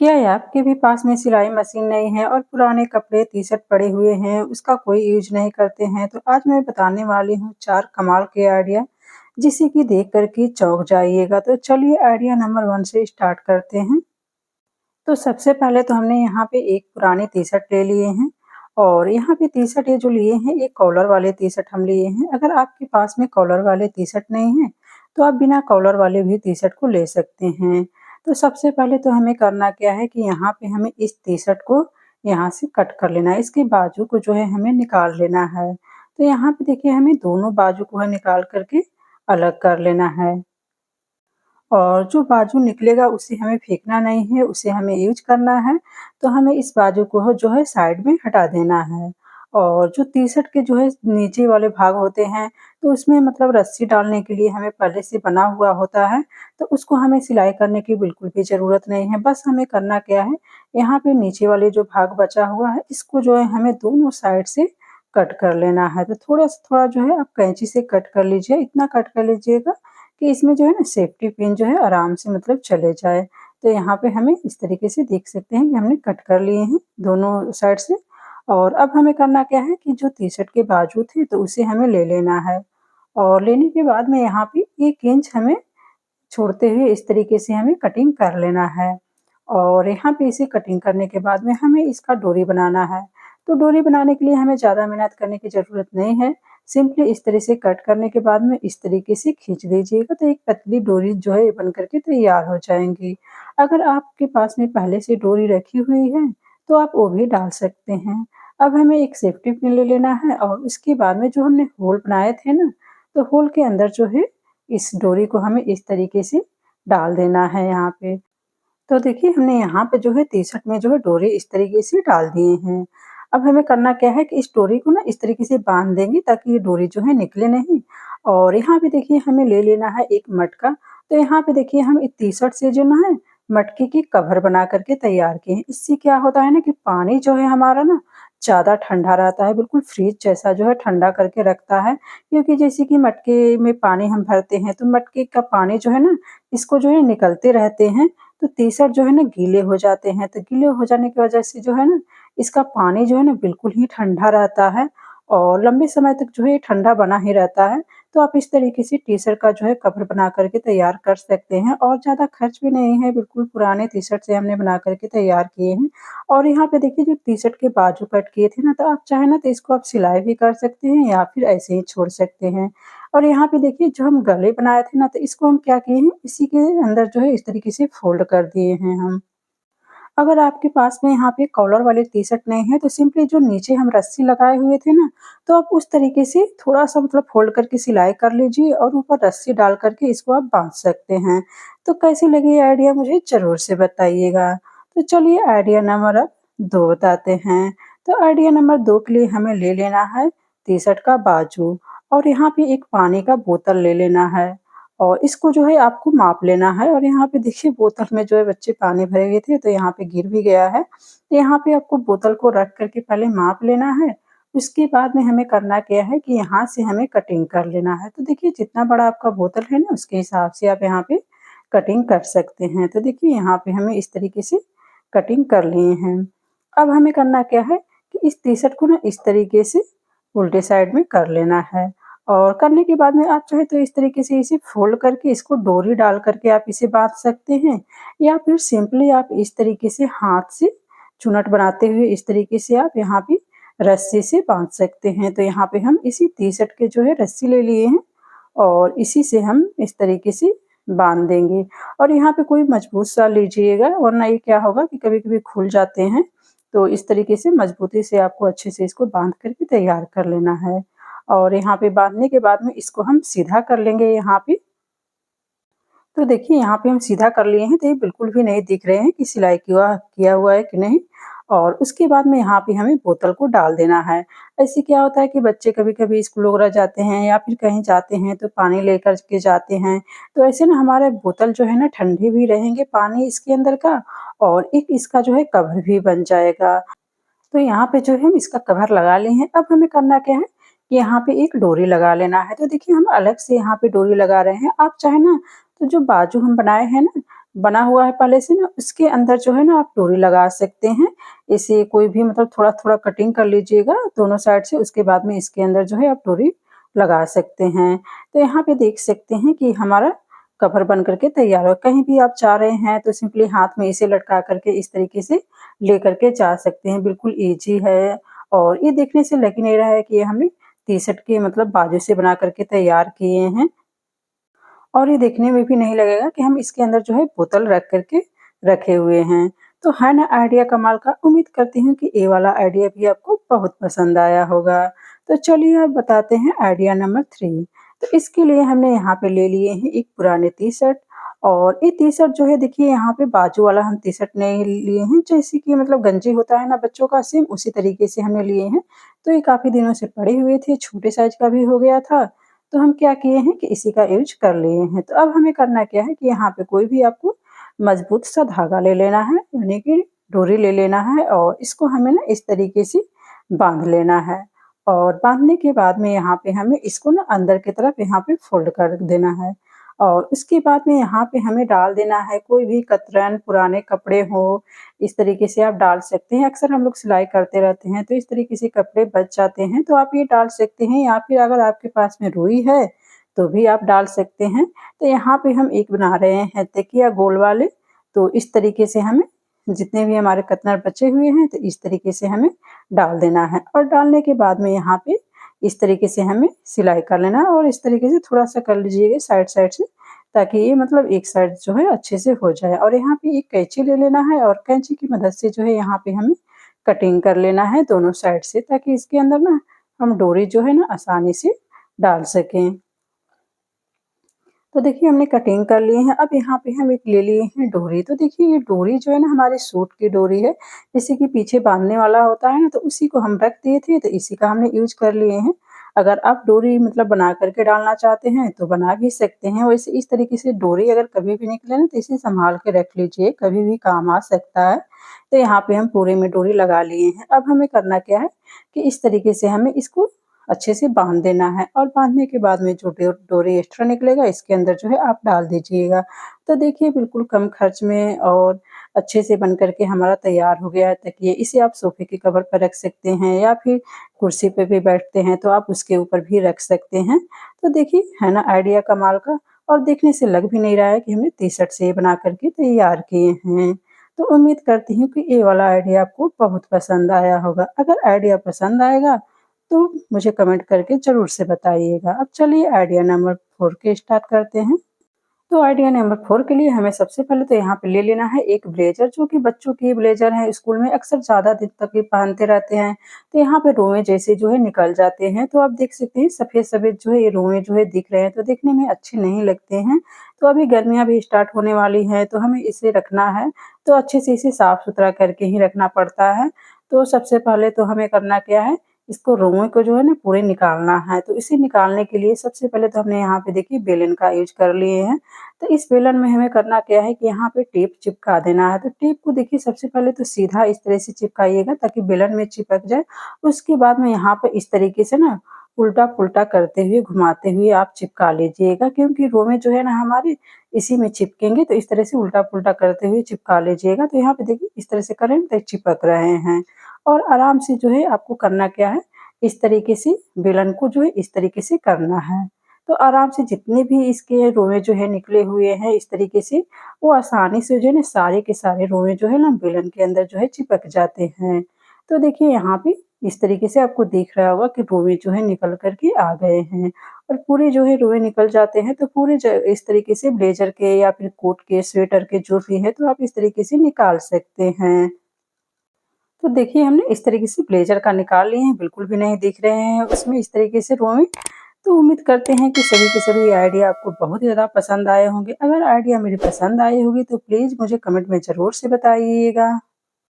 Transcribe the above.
क्या है आपके भी पास में सिलाई मशीन नहीं है और पुराने कपड़े टी-शर्ट पड़े हुए हैं, उसका कोई यूज़ नहीं करते हैं? तो आज मैं बताने वाली हूँ 4 कमाल के आइडिया, जिसे कि देख कर के चौंक जाइएगा। तो चलिए आइडिया नंबर 1 से स्टार्ट करते हैं। तो सबसे पहले तो हमने यहाँ पे एक पुराने टी-शर्ट ले लिए हैं और यहाँ पे टी-शर्ट ये जो लिए हैं, ये कॉलर वाले टी-शर्ट हम लिए हैं। अगर आपके पास में कॉलर वाले टी-शर्ट नहीं है, तो आप बिना कॉलर वाले भी टी-शर्ट को ले सकते हैं। तो सबसे पहले तो हमें करना क्या है कि यहाँ पे हमें इस टी-शर्ट को यहाँ से कट कर लेना है। इसके बाजू को जो है हमें निकाल लेना है। तो यहाँ पे देखिए हमें दोनों बाजू को है निकाल कर के अलग कर लेना है। और जो बाजू निकलेगा उसे हमें फेंकना नहीं है, उसे हमें यूज़ करना है। तो हमें इस बाजू को जो है साइड में हटा देना है। और जो टी-शर्ट के जो है नीचे वाले भाग होते हैं, तो उसमें मतलब रस्सी डालने के लिए हमें पहले से बना हुआ होता है, तो उसको हमें सिलाई करने की बिल्कुल भी ज़रूरत नहीं है। बस हमें करना क्या है, यहाँ पे नीचे वाले जो भाग बचा हुआ है, इसको जो है हमें दोनों साइड से कट कर लेना है। तो थोड़ा जो है आप कैंची से कट कर लीजिए, इतना कट कर लीजिएगा कि इसमें जो है ना सेफ्टी पिन जो है आराम से मतलब चले जाए। तो यहाँ पे हमें इस तरीके से देख सकते हैं कि हमने कट कर लिए हैं दोनों साइड से। और अब हमें करना क्या है कि जो टी-शर्ट के बाजू थे तो उसे हमें ले लेना है। और लेने के बाद में यहाँ पे 1 इंच हमें छोड़ते हुए इस तरीके से हमें कटिंग कर लेना है। और यहाँ पे इसे कटिंग करने के बाद में हमें इसका डोरी बनाना है। तो डोरी बनाने के लिए हमें ज़्यादा मेहनत करने की ज़रूरत नहीं है। सिंपली इस तरह से कट करने के बाद में इस तरीके से खींच दीजिएगा तो एक पतली डोरी जो है बन कर के तैयार हो जाएँगी। अगर आपके पास में पहले से डोरी रखी हुई है, तो आप वो भी डाल सकते हैं। अब हमें एक सेफ्टी पिन ले लेना है और उसके बाद में जो हमने होल बनाए थे ना, तो होल के अंदर जो है इस डोरी को हमें इस तरीके से डाल देना है यहाँ पे। तो देखिए हमने यहाँ पे जो है टी-शर्ट में जो है डोरी इस तरीके से डाल दिए हैं। अब हमें करना क्या है कि इस डोरी को ना इस तरीके से बाँध देंगे ताकि ये डोरी जो है निकले नहीं। और यहाँ पे देखिए हमें ले लेना है एक मटका। तो यहाँ पे देखिए हम इस टी-शर्ट से जो ना है मटके की कवर बना कर के तैयार किए हैं। इससे क्या होता है ना कि पानी जो है हमारा ना ज़्यादा ठंडा रहता है, बिल्कुल फ्रिज जैसा जो है ठंडा करके रखता है। क्योंकि जैसे कि मटके में पानी हम भरते हैं तो मटके का पानी जो है ना इसको जो है निकलते रहते हैं। तो टी-शर्ट जो है ना गीले हो जाते हैं, तो गीले हो जाने की वजह से जो है ना, इसका पानी जो है ना बिल्कुल ही ठंडा रहता है और लंबे समय तक जो है ये ठंडा बना ही रहता है। तो आप इस तरीके से टी-शर्ट का जो है कवर बना कर के तैयार कर सकते हैं और ज़्यादा खर्च भी नहीं है, बिल्कुल पुराने टी-शर्ट से हमने बना कर के तैयार किए हैं। और यहाँ पे देखिए जो टी-शर्ट के बाजू कट किए थे ना, तो आप चाहें ना तो इसको आप सिलाई भी कर सकते हैं या फिर ऐसे ही छोड़ सकते हैं। और यहाँ पे देखिए जो हम गले बनाए थे ना, तो इसको हम क्या किए हैं, इसी के अंदर जो है इस तरीके से फ़ोल्ड कर दिए हैं हम। अगर आपके पास में यहाँ पे कॉलर वाले टी-शर्ट नहीं है, तो सिंपली जो नीचे हम रस्सी लगाए हुए थे ना, तो आप उस तरीके से थोड़ा-सा मतलब फ़ोल्ड करके सिलाई कर लीजिए और ऊपर रस्सी डाल कर के इसको आप बाँध सकते हैं। तो कैसी लगी ये आइडिया मुझे ज़रूर से बताइएगा। तो चलिए आइडिया नंबर अब 2 बताते हैं। तो आइडिया नंबर 2 के लिए हमें ले लेना है टी-शर्ट का बाजू और यहाँ पे एक पानी का बोतल ले लेना है। और इसको जो है आपको माप लेना है और यहाँ पे देखिए बोतल में जो है बच्चे पानी भरे हुए थे तो यहाँ पे गिर भी गया है। तो यहाँ पे आपको बोतल को रख कर के पहले माप लेना है। उसके बाद में हमें करना क्या है कि यहाँ से हमें कटिंग कर लेना है। तो देखिए जितना बड़ा आपका बोतल है ना उसके हिसाब से आप यहाँ पे कटिंग कर सकते हैं। तो देखिए यहाँ पे हमें इस तरीके से कटिंग कर लिए हैं। अब हमें करना क्या है कि इस टी-शर्ट को ना इस तरीके से उल्टे साइड में कर लेना है। और करने के बाद में आप चाहे तो इस तरीके से इसे फ़ोल्ड करके इसको डोरी डाल कर के आप इसे बाँध सकते हैं या फिर सिंपली आप इस तरीके से हाथ से चुनट बनाते हुए इस तरीके से आप यहाँ पे रस्सी से बाँध सकते हैं। तो यहाँ पे हम इसी टी-शर्ट के जो है रस्सी ले लिए हैं और इसी से हम इस तरीके से बाँध देंगे। और यहाँ पे कोई मजबूत सा लीजिएगा वरना ये क्या होगा कि कभी-कभी खुल जाते हैं। तो इस तरीके से मजबूती से आपको अच्छे से इसको बाँध कर के तैयार कर लेना है। और यहाँ पे बाँधने के बाद में इसको हम सीधा कर लेंगे यहाँ पे। तो देखिए यहाँ पे हम सीधा कर लिए हैं तो ये बिल्कुल भी नहीं दिख रहे हैं कि सिलाई किया हुआ है कि नहीं। और उसके बाद में यहाँ पे हमें बोतल को डाल देना है। ऐसे क्या होता है कि बच्चे कभी-कभी स्कूल वगैरह जाते हैं या फिर कहीं जाते हैं तो पानी लेकर के जाते हैं। तो ऐसे ना हमारे बोतल जो है ना ठंडे भी रहेंगे पानी इसके अंदर का और एक इसका जो है कवर भी बन जाएगा। तो यहाँ पे जो है हम इसका कवर लगा लिए हैं। अब हमें करना क्या है कि यहाँ पे एक डोरी लगा लेना है। तो देखिए हम अलग से यहाँ पे डोरी लगा रहे हैं। आप चाहे ना तो जो बाजू हम बनाए हैं ना, बना हुआ है पहले से ना, उसके अंदर जो है ना आप डोरी लगा सकते हैं। इसे कोई भी मतलब थोड़ा-थोड़ा कटिंग कर लीजिएगा दोनों साइड से, उसके बाद में इसके अंदर जो है आप डोरी लगा सकते हैं। तो यहाँ पे देख सकते हैं कि हमारा कवर बन कर के तैयार हो। कहीं भी आप जा रहे हैं तो सिंपली हाथ में इसे लटका कर के इस तरीके से लेकर के जा सकते हैं। बिल्कुल ईज़ी है और ये देखने से लग ही नहीं रहा है कि ये हमने टी-शर्ट के मतलब बाजू से बना कर के तैयार किए हैं। और ये देखने में भी नहीं लगेगा कि हम इसके अंदर जो है बोतल रख कर के रखे हुए हैं। तो है ना आइडिया कमाल का? उम्मीद करती हूँ कि ये वाला आइडिया भी आपको बहुत पसंद आया होगा। तो चलिए अब बताते हैं आइडिया नंबर 3। तो इसके लिए हमने यहाँ पे ले लिए हैं एक पुराने टी-शर्ट और ये टी-शर्ट जो है देखिए यहाँ पे बाजू वाला हम टी-शर्ट नहीं लिए हैं, जैसे कि मतलब गंजी होता है ना बच्चों का, सेम उसी तरीके से हमने लिए हैं। तो ये काफ़ी दिनों से पड़े हुए थे, छोटे साइज़ का भी हो गया था, तो हम क्या किए हैं कि इसी का यूज़ कर लिए हैं। तो अब हमें करना क्या है कि यहाँ पे कोई भी आपको मज़बूत सा धागा ले लेना है, यानी कि डोरी ले लेना है और इसको हमें ना इस तरीके से बाँध लेना है। और बाँधने के बाद में यहाँ पे हमें इसको ना अंदर की तरफ यहाँ पे फ़ोल्ड कर देना है। और उसके बाद में यहाँ पे हमें डाल देना है कोई भी कतरन, पुराने कपड़े हो, इस तरीके से आप डाल सकते हैं। अक्सर हम लोग सिलाई करते रहते हैं, तो इस तरीके से कपड़े बच जाते हैं, तो आप ये डाल सकते हैं या फिर अगर आपके पास में रुई है, तो भी आप डाल सकते हैं। तो यहाँ पे हम एक बना रहे हैं तकिया गोल वाले, तो इस तरीके से हमें जितने भी हमारे कतरन बचे हुए हैं, तो इस तरीके से हमें डाल देना है और डालने के बाद में यहाँ पे इस तरीके से हमें सिलाई कर लेना है और इस तरीके से थोड़ा-सा कर लीजिएगा साइड-साइड से, ताकि ये मतलब एक साइड जो है अच्छे से हो जाए। और यहाँ पे एक कैंची ले लेना है और कैंची की मदद से जो है यहाँ पे हमें कटिंग कर लेना है दोनों साइड से, ताकि इसके अंदर ना हम डोरी जो है ना आसानी से डाल सकें। तो देखिए हमने कटिंग कर लिए हैं। अब यहाँ पे हम एक ले लिए हैं डोरी। तो देखिए ये डोरी जो है ना हमारे सूट की डोरी है। जैसे कि पीछे बाँधने वाला होता है ना, तो उसी को हम रख दिए थे, तो इसी का हमने यूज़ कर लिए हैं। अगर आप डोरी मतलब बना कर के डालना चाहते हैं तो बना भी सकते हैं। वैसे इस तरीके से डोरी अगर कभी भी निकले ना तो इसे सँभाल के रख लीजिए, कभी भी काम आ सकता है। तो यहाँ पे हम पूरे में डोरी लगा लिए हैं। अब हमें करना क्या है कि इस तरीके से हमें इसको अच्छे से बाँध देना है और बाँधने के बाद में जो डोरी एक्स्ट्रा निकलेगा इसके अंदर जो है आप डाल दीजिएगा। तो देखिए बिल्कुल कम खर्च में और अच्छे से बन कर के हमारा तैयार हो गया है तकिए। इसे आप सोफ़े के कवर पर रख सकते हैं या फिर कुर्सी पे भी बैठते हैं तो आप उसके ऊपर भी रख सकते हैं। तो देखिए है ना आइडिया कमाल का, और देखने से लग भी नहीं रहा है कि हमने टी-शर्ट से ये बना कर के तैयार किए हैं। तो उम्मीद करती हूँ कि ये वाला आइडिया आपको बहुत पसंद आया होगा। अगर आइडिया पसंद आएगा तो मुझे कमेंट करके ज़रूर से बताइएगा। अब चलिए आइडिया नंबर 4 के स्टार्ट करते हैं। तो आइडिया नंबर 4 के लिए हमें सबसे पहले तो यहाँ पे ले लेना है एक ब्लेज़र, जो कि बच्चों की ब्लेज़र है, स्कूल में अक्सर ज़्यादा दिन तक ये पहनते रहते हैं। तो यहाँ पे रोएँ जैसे जो है निकल जाते हैं, तो आप देख सकते हैं सफ़ेद-सफ़ेद जो है ये रोएँ जो है दिख रहे हैं, तो देखने में अच्छे नहीं लगते हैं। तो अभी गर्मियाँ भी स्टार्ट होने वाली हैं, तो हमें इसे रखना है, तो अच्छे से इसे साफ-सुथरा करके ही रखना पड़ता है। तो सबसे पहले तो हमें करना क्या है, इसको रोएँ को जो है ना पूरे निकालना है। तो इसे निकालने के लिए सबसे पहले तो हमने यहाँ पे देखिए बेलन का यूज़ कर लिए हैं। तो इस बेलन में हमें करना क्या है कि यहाँ पे टेप चिपका देना है। तो टेप को देखिए सबसे पहले तो सीधा इस तरह से चिपकाइएगा ताकि बेलन में चिपक जाए। उसके बाद में यहाँ पे इस तरीके से ना उल्टा-पुल्टा करते हुए, घुमाते हुए आप चिपका लीजिएगा, क्योंकि रोएँ जो है ना हमारे इसी में चिपकेंगे, तो इस तरह से उल्टा-पुल्टा करते हुए चिपका लीजिएगा। तो यहाँ पे देखिए इस तरह से करेंगे तो चिपक रहे हैं और आराम से जो है आपको करना क्या है, इस तरीके से बेलन को जो है इस तरीके से करना है। तो आराम से जितने भी इसके रोएँ जो है निकले हुए हैं इस तरीके से, वो आसानी से जो है ना सारे के सारे रोएँ जो है ना बेलन के अंदर जो है चिपक जाते हैं। तो देखिए यहाँ पे इस तरीके से आपको दिख रहा होगा कि रोएँ जो है निकल कर के आ गए हैं और पूरे जो है रोएँ निकल जाते हैं तो पूरे इस तरीके से ब्लेज़र के या फिर कोट के, स्वेटर के जो भी है, तो आप इस तरीके से निकाल सकते हैं। तो देखिए हमने इस तरीके से ब्लेज़र का निकाल लिए हैं, बिल्कुल भी नहीं दिख रहे हैं उसमें इस तरीके से रोएँ। तो उम्मीद करते हैं कि सभी के सभी आइडिया आपको बहुत ही ज़्यादा पसंद आए होंगे। अगर आइडिया मेरी पसंद आई होगी तो प्लीज़ मुझे कमेंट में ज़रूर से बताइएगा।